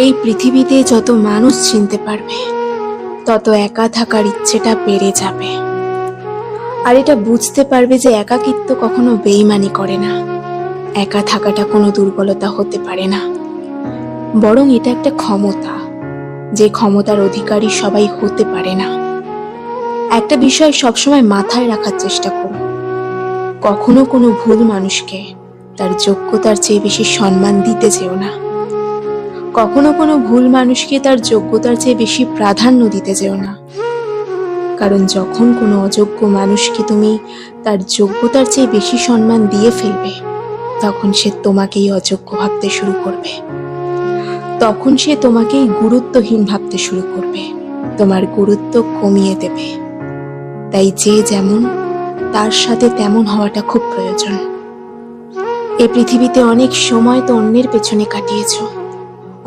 এই পৃথিবীতে যত মানুষ চিনতে পারবে তত একা থাকার ইচ্ছেটা বেড়ে যাবে। আর এটা বুঝতে পারবে যে একাকিত্ব কখনো বেইমানি করে না, একা থাকাটা কোনো দুর্বলতা হতে পারে না, বরং এটা একটা ক্ষমতা, যে ক্ষমতার অধিকারী সবাই হতে পারে না। একটা বিষয় সবসময় মাথায় রাখার চেষ্টা করো, কখনো কোনো ভুল মানুষকে তার যোগ্যতার চেয়ে বেশি সম্মান দিতে যেও না। কখনো কোনো ভুল মানুষকে তার যোগ্যতার চেয়ে বেশি প্রাধান্য দিতে যেও না। কারণ যখন কোনো অযোগ্য মানুষকে তুমি তার যোগ্যতার চেয়ে বেশি সম্মান দিয়ে ফেলবে, তখন সে তোমাকেই অযোগ্য ভাবতে শুরু করবে, তখন সে তোমাকেই গুরুত্বহীন ভাবতে শুরু করবে, তোমার গুরুত্ব কমিয়ে দেবে। তাই যে যেমন তার সাথে তেমন হওয়াটা খুব প্রয়োজন। এই পৃথিবীতে অনেক সময় তো অন্যের পেছনে কাটিয়েছো,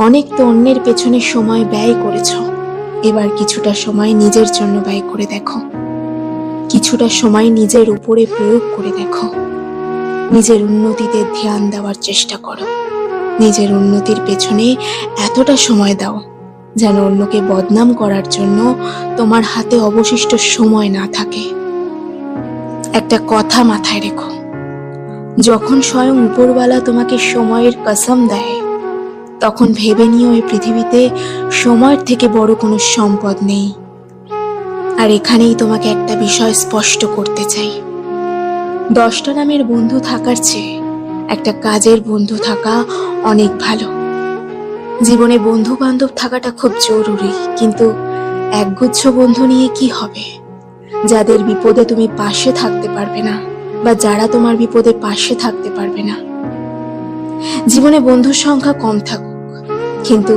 অনেক তো অন্যের পেছনে সময় ব্যয় করেছ। এবার কিছুটা সময় নিজের জন্য ব্যয় করে দেখো, কিছুটা সময় নিজের উপরে প্রয়োগ করে দেখো। নিজের উন্নতিতে ধ্যান দেওয়ার চেষ্টা করো, নিজের উন্নতির পেছনে এতটা সময় দাও যেন অন্যকে বদনাম করার জন্য তোমার হাতে অবশিষ্ট সময় না থাকে। একটা কথা মাথায় রেখো, যখন স্বয়ং উপরওয়ালা তোমাকে সময়ের কসম দেয়, তখন ভেবে নিও এই পৃথিবীতে সময়ের থেকে বড় কোনো সম্পদ নেই। আর এখানেই তোমাকে একটা বিষয় স্পষ্ট করতে চাই, 10টা নামের বন্ধু থাকার চেয়ে একটা কাজের বন্ধু থাকা অনেক ভালো। জীবনে বন্ধু বান্ধব থাকাটা খুব জরুরি, কিন্তু একগুচ্ছ বন্ধু নিয়ে কি হবে যাদের বিপদে তুমি পাশে থাকতে পারবে না, বা যারা তোমার বিপদে পাশে থাকতে পারবে না। জীবনে বন্ধুর সংখ্যা কম থাকুক, কিন্তু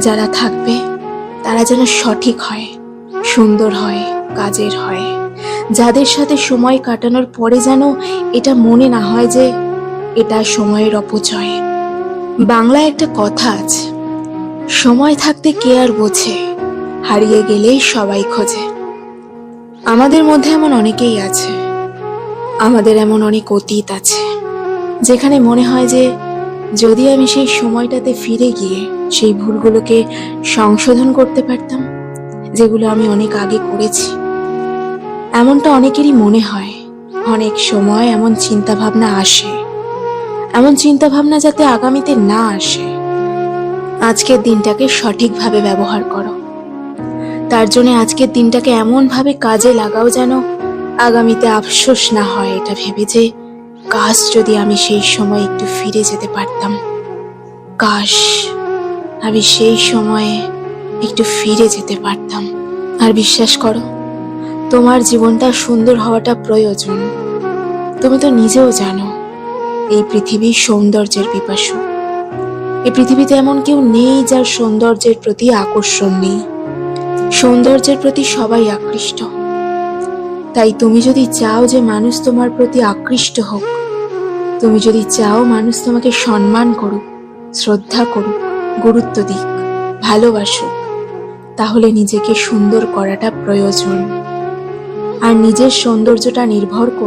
যারা থাকবে তারা যেন সঠিক হয়, সুন্দর হয়, কাজের হয়, যাদের সাথে সময় কাটানোর পরে যেন এটা মনে না হয় যে এটা সময়ের অপচয়। বাংলায় একটা কথা আছে, সময় থাকতে কে আর বোঝে, হারিয়ে গেলে সবাই খোঁজে। আমাদের মধ্যে এমন অনেকেই আছে, আমাদের এমন অনেক অতীত আছে, যেখানে মনে হয় যে যদি আমি সেই সময়টাতে ফিরে গিয়ে সেই ভুলগুলোকে সংশোধন করতে পারতাম, যেগুলো আমি অনেক আগে করেছি। এমনটা অনেকেরই মনে হয়। অনেক সময় এমন চিন্তা ভাবনা আসে, এমন চিন্তা ভাবনা যাতে আগামীতে না আসে। আজকের দিনটাকে সঠিকভাবে ব্যবহার করো, তার জন্য আজকের দিনটাকে এমন ভাবে কাজে লাগাও যেন আগামীতে আফসোস না হয় এটা ভেবে যে কাশ যদি আমি সেই সময় একটু ফিরে যেতে পারতাম, কাশ আমি সেই সময়ে একটু ফিরে যেতে পারতাম। আর বিশ্বাস করো, তোমার জীবনটা সুন্দর হওয়াটা প্রয়োজন। তুমি তো নিজেও জানো এই পৃথিবী সৌন্দর্যের পিপাসু। এই পৃথিবীতে এমন কেউ নেই যার সৌন্দর্যের প্রতি আকর্ষণ নেই। সৌন্দর্যের প্রতি সবাই আকৃষ্ট। তাই তুমি যদি চাও যে মানুষ তোমার প্রতি আকৃষ্ট হোক, তুমি যদি চাও মানুষ তোমাকে সম্মান করুক, শ্রদ্ধা করুক, গুরুত্ব দিক, ভালোবাসুক, তাহলে নিজেকে সুন্দর করাটা প্রয়োজন। আর নিজের সৌন্দর্যটা নির্ভর করে